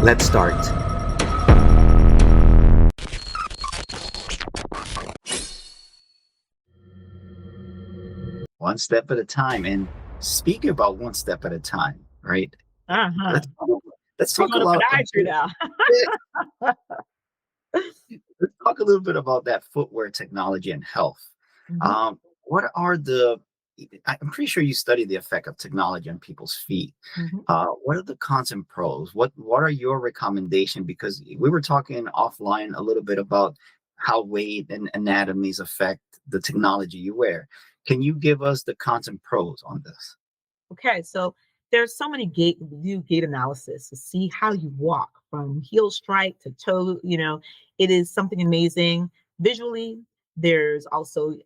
Let's start. One step at a time. And speaking about one step at a time, right? Uh-huh. Let's talk, let's We're talk a going to lot. podiatry now. Let's talk a little bit about that footwear technology and health. Mhm. What are the? I'm pretty sure you study the effect of technology on people's feet. Mhm. What are the cons and pros? What are your recommendations? Because we were talking offline a little bit about how weight and anatomies affect the technology you wear. Can you give us the cons and pros on this? Okay, so there's so many gait we do gait analysis to see how you walk from heel strike to toe. It is something amazing visually. There's also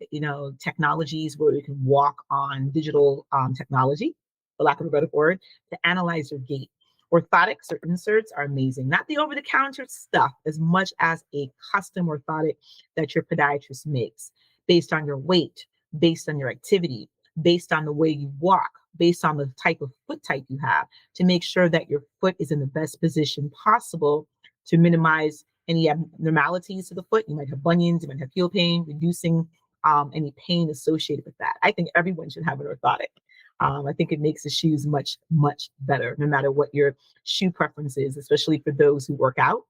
technologies where you can walk on digital technology, for lack of a better word, to analyze your gait. Orthotics or inserts are amazing, not the over-the-counter stuff as much as a custom orthotic that your podiatrist makes based on your weight, based on your activity, based on the way you walk, based on the type of foot type you have, to make sure that your foot is in the best position possible to minimize any abnormalities to the foot. You might have bunions, you might have heel pain, reducing any pain associated with that. I think everyone should have an orthotic. I think it makes the shoes much, much better, no matter what your shoe preference is, especially for those who work out,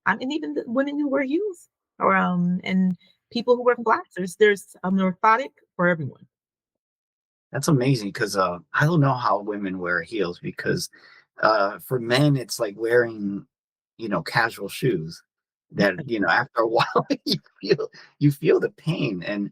and even the women who wear heels, or and people who wear flats. There's an orthotic for everyone. That's amazing because I don't know how women wear heels because for men it's like wearing casual shoes that after a while you feel the pain. And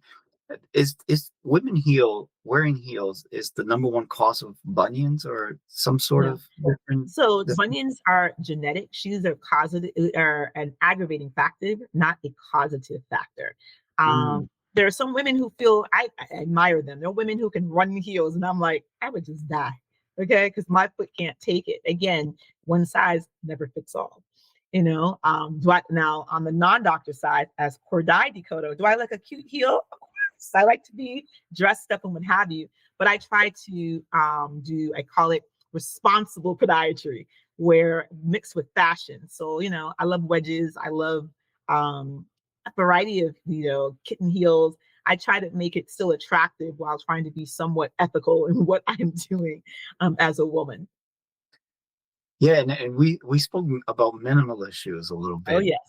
is women heel wearing heels is the number one cause of bunions or some sort No. of different So this, bunions are genetic. Shoes are causative, are an aggravating factor, not a causative factor. mm, There are some women who feel I admire them. There are women who can run in heels, and I'm like, I would just die, okay, because my foot can't take it. Again, one size never fits all. Do I now on the non-doctor side as Kordai DeCoteau? Do I like a cute heel? Of course, I like to be dressed up and what have you, but I try to do I call it responsible podiatry where mixed with fashion. So, I love wedges. I love a variety of, kitten heels. I try to make it still attractive while trying to be somewhat ethical in what I'm doing as a woman. yeah. And we spoke about minimalist shoes a little Oh, bit. yes.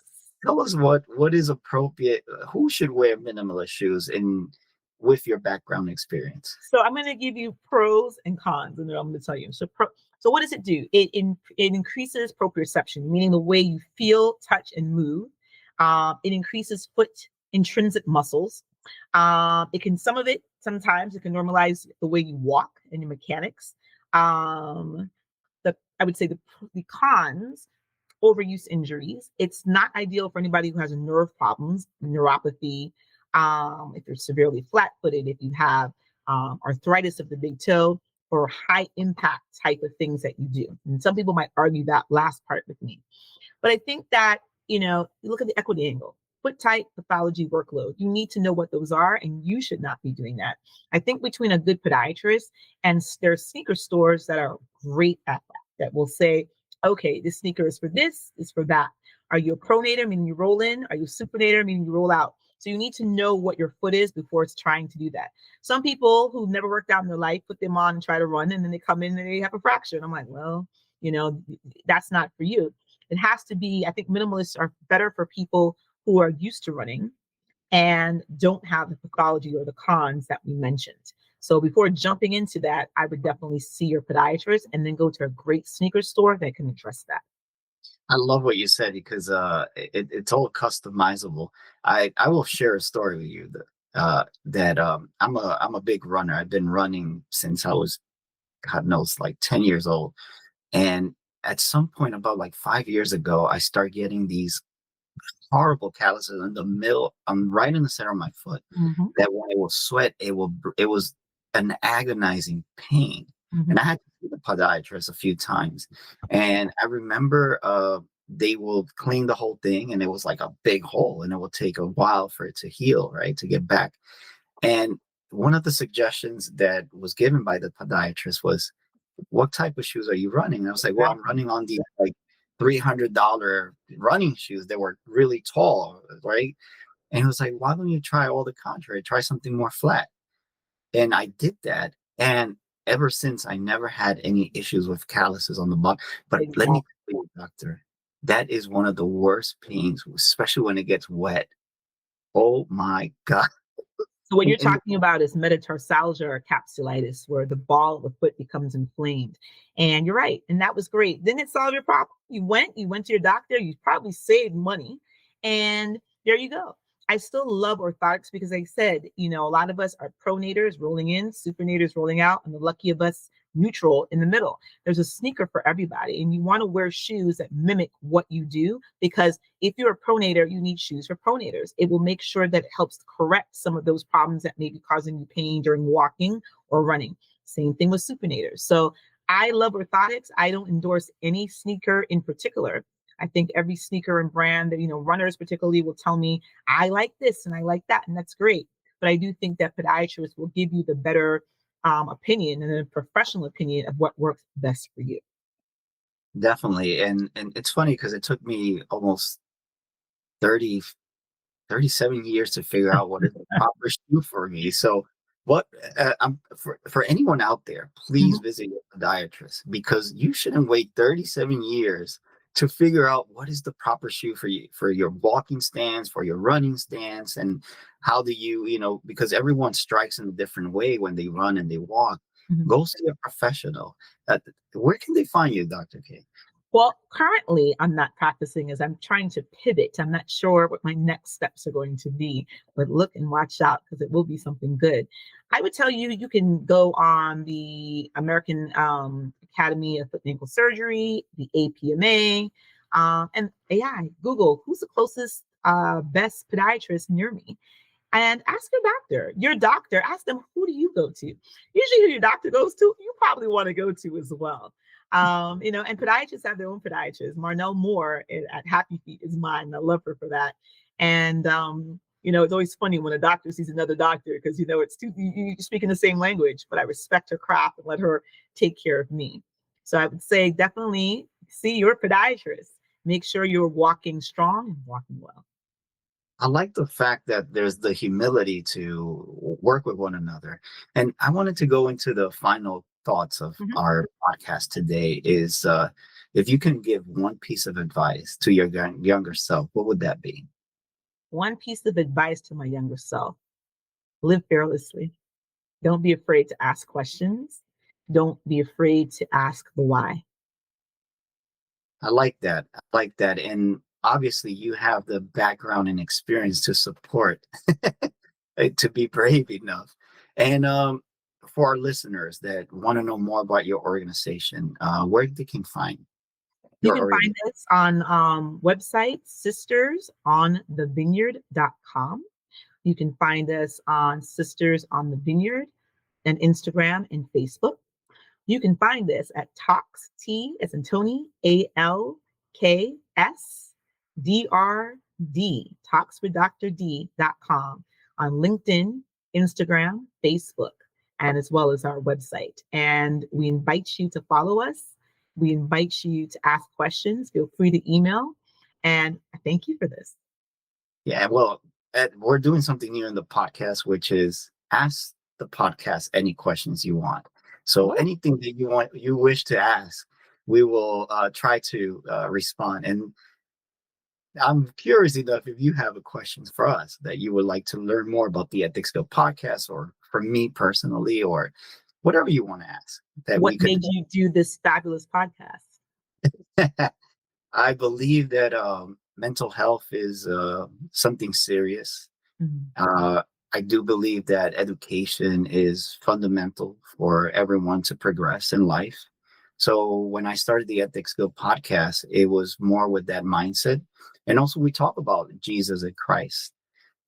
Tell us what is appropriate. Who should wear minimalist shoes in with your background experience? So I'm going to give you pros and cons, and then I'm going to tell you. So what does it do? It increases proprioception, meaning the way you feel, touch, and move. It increases foot intrinsic muscles. Some of it sometimes it can normalize the way you walk and your mechanics. Um, I would say the cons: overuse injuries. It's not ideal for anybody who has nerve problems, neuropathy, if you're severely flat footed, if you have arthritis of the big toe, or high impact type of things that you do. And some people might argue that last part with me. But I think that, you look at the equity angle. Foot type, pathology, workload. You need to know what those are, and you should not be doing that. I think between a good podiatrist and there's sneaker stores that are great at that will say, okay, this sneaker is for this, is for that. Are you a pronator, meaning you roll in? Are you a supinator, meaning you roll out? So you need to know what your foot is before it's trying to do that. Some people who've never worked out in their life put them on and try to run, and then they come in and they have a fracture. And I'm like, well, you know, that's not for you. It has to be, I think minimalists are better for people who are used to running and don't have the pathology or the cons that we mentioned. So before jumping into that, I would definitely see your podiatrist and then go to a great sneaker store that can address that. I love what you said because it's all customizable. I will share a story with you that I'm a big runner. I've been running since I was God knows like 10 years old. And at some point about like 5 years ago, I started getting these horrible calluses in the middle, right in the center of my foot. Mm-hmm. That when it will sweat, it was an agonizing pain. Mm-hmm. And I had to see the podiatrist a few times. And I remember they will clean the whole thing and it was like a big hole and it will take a while for it to heal, right? To get back. And one of the suggestions that was given by the podiatrist was, what type of shoes are you running? And I was like, well, I'm Exactly. running on these like $300 running shoes that were really tall, right? And he was like, why don't you try all the contrary? Try something more flat. And I did that. And ever since, I never had any issues with calluses on the butt. But let me Exactly. tell you, doctor, that is one of the worst pains, especially when it gets wet. Oh my God. So what you're And talking about is metatarsalgia or capsulitis, where the ball of the foot becomes inflamed. And you're right. And that was great. Then it solved your problem. You went to your doctor, you probably saved money, and there you go. I still love orthotics because I said, a lot of us are pronators rolling in, supinators rolling out, and the lucky of us neutral in the middle. There's a sneaker for everybody, and you want to wear shoes that mimic what you do, because if you're a pronator, you need shoes for pronators. It will make sure that it helps correct some of those problems that may be causing you pain during walking or running. Same thing with supinators. So I love orthotics. I don't endorse any sneaker in particular. I think every sneaker and brand that, runners particularly will tell me, I like this and I like that, and that's great. But I do think that podiatrists will give you the better opinion and a professional opinion of what works best for you. definitely. And it's funny because it took me almost 30 37 years to figure out what is the proper shoe for me. So, what for anyone out there, please Mhm. visit your podiatrist because you shouldn't wait 37 years to figure out what is the proper shoe for you for your walking stance, for your running stance, and how do because everyone strikes in a different way when they run and they walk. Mhm. Go see a professional. Uh, where can they find you, Dr. K? Well, currently I'm not practicing as I'm trying to pivot. I'm not sure what my next steps are going to be, but look and watch out because it will be something good. I would tell you, you can go on the American Academy of Foot and Ankle Surgery, the APMA, and AI. Google who's the closest best podiatrist near me, and ask your doctor. Your doctor, ask them, who do you go to? Usually, who your doctor goes to, you probably want to go to as well. And podiatrists have their own podiatrists. Marnell Moore at Happy Feet is mine. I love her for that. And it's always funny when a doctor sees another doctor because it's you speak in the same language, but I respect her craft and let her take care of me. So I would say definitely see your podiatrist. Make sure you're walking strong and walking well. I like the fact that there's the humility to work with one another. And I wanted to go into the final thoughts of Mhm. our podcast today is if you can give one piece of advice to your younger self, what would that be? One piece of advice to my younger self: live fearlessly. Don't be afraid to ask questions. Don't be afraid to ask the why. I like that. I like that. And obviously you have the background and experience to support to be brave enough. And for our listeners that want to know more about your organization, where they can find You your can organization. find us on website sistersonthevineyard.com. You can find us on Sisters on the Vineyard and Instagram and Facebook. You can find this at Talks, T as in Tony, ALKSDRD, talkswithdrd.com, on LinkedIn, Instagram, Facebook, and as well as our website. And we invite you to follow us. We invite you to ask questions. Feel free to email. And I thank you for this. Yeah, well, we're doing something new in the podcast, which is ask the podcast any questions you want. So Oh, anything that you wish to ask, we will try to respond. And I'm curious enough if you have a questions for us that you would like to learn more about the Ethics Go podcast, or for me personally, or whatever you want to ask that what we could. made you do this fabulous podcast? I believe that mental health is something serious. Mhm. Uh, I do believe that education is fundamental for everyone to progress in life. So when I started the Ethics Guild podcast, it was more with that mindset. And also, we talk about Jesus and Christ.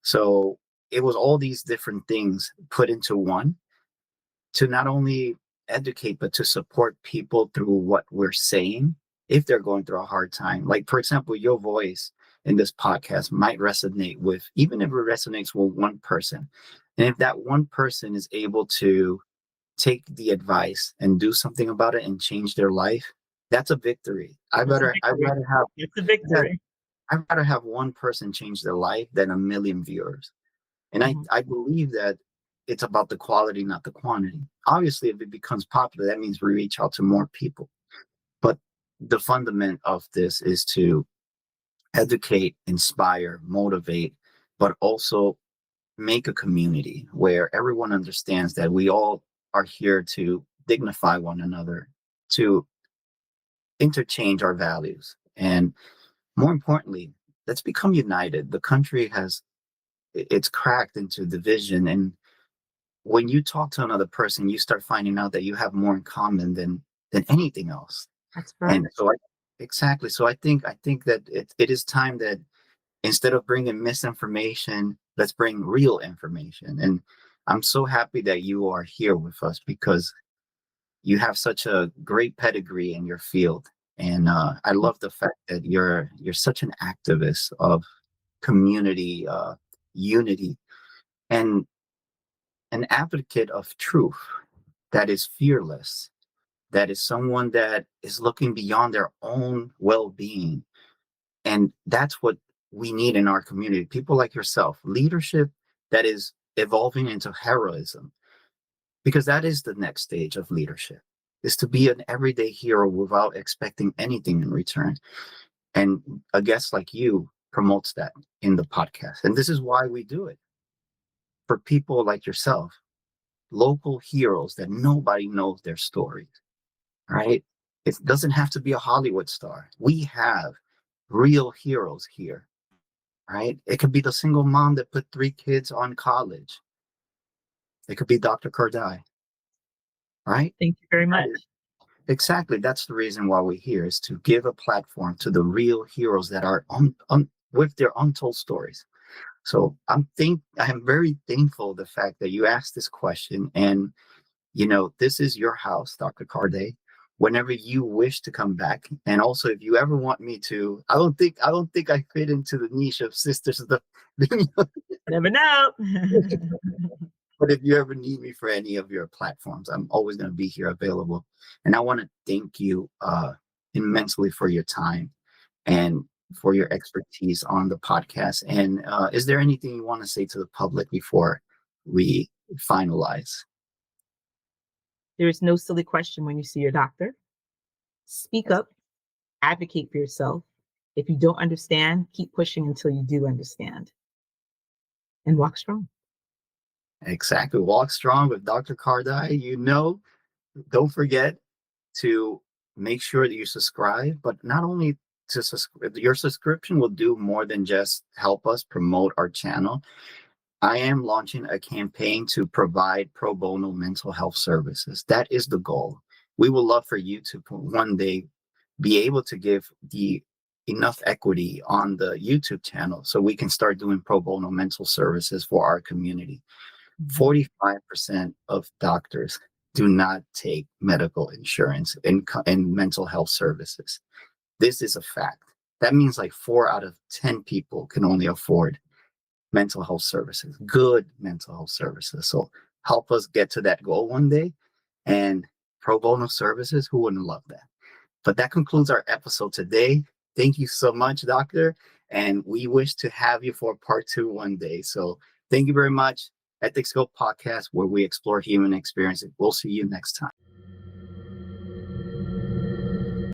So it was all these different things put into one to not only educate, but to support people through what we're saying if they're going through a hard time. Like, for example, your voice in this podcast might resonate with, even if it resonates with one person. And if that one person is able to take the advice and do something about it and change their life, That's a victory. That's a I'd victory. rather have It's a victory. I'd rather have one person change their life than a million viewers. And Mhm. I believe that it's about the quality, not the quantity. Obviously, if it becomes popular, that means we reach out to more people. But the fundament of this is to educate, inspire, motivate, but also make a community where everyone understands that we all are here to dignify one another, to interchange our values. And more importantly, let's become united. The country has it's cracked into division, and when you talk to another person, you start finding out that you have more in common than anything else. That's And correct. so exactly. So I think that it is time that instead of bringing misinformation, let's bring real information. And I'm so happy that you are here with us because you have such a great pedigree in your field. And I love the fact that you're such an activist of community unity and an advocate of truth that is fearless, that is someone that is looking beyond their own well-being. And that's what we need in our community. People like yourself, leadership that is evolving into heroism, because that is the next stage of leadership, is to be an everyday hero without expecting anything in return. And a guest like you promotes that in the podcast. And this is why we do it. For people like yourself, local heroes that nobody knows their stories, right? It doesn't have to be a Hollywood star. We have real heroes here, right? It could be the single mom that put 3 kids on college. It could be Dr. Kordai, right? Thank you very much. Exactly. That's the reason why we're here, is to give a platform to the real heroes that are with their untold stories. So I'm very thankful the fact that you asked this question, and this is your house, Dr. Carday. Whenever you wish to come back, and also if you ever want me to, I don't think I fit into the niche of sisters of the Never know. but if you ever need me for any of your platforms, I'm always going to be here available. And I want to thank you immensely for your time and for your expertise on the podcast. And is there anything you want to say to the public before we finalize? There is no silly question when you see your doctor. Speak up, advocate for yourself. If you don't understand, keep pushing until you do understand. And walk strong. Exactly. Walk strong with Dr. Kardai. Don't forget to make sure that you subscribe, but not only to subscribe, your subscription will do more than just help us promote our channel. I am launching a campaign to provide pro bono mental health services. That is the goal. We would love for you to one day be able to give the enough equity on the YouTube channel so we can start doing pro bono mental services for our community. 45% of doctors do not take medical insurance in mental health services. This is a fact. That means like 4 out of 10 people can only afford mental health services, good mental health services. So help us get to that goal one day. And pro bono services, who wouldn't love that? But that concludes our episode today. Thank you so much, Doctor. And we wish to have you for part 2 one day. So thank you very much. Ethics Go Podcast, where we explore human experience. We'll see you next time.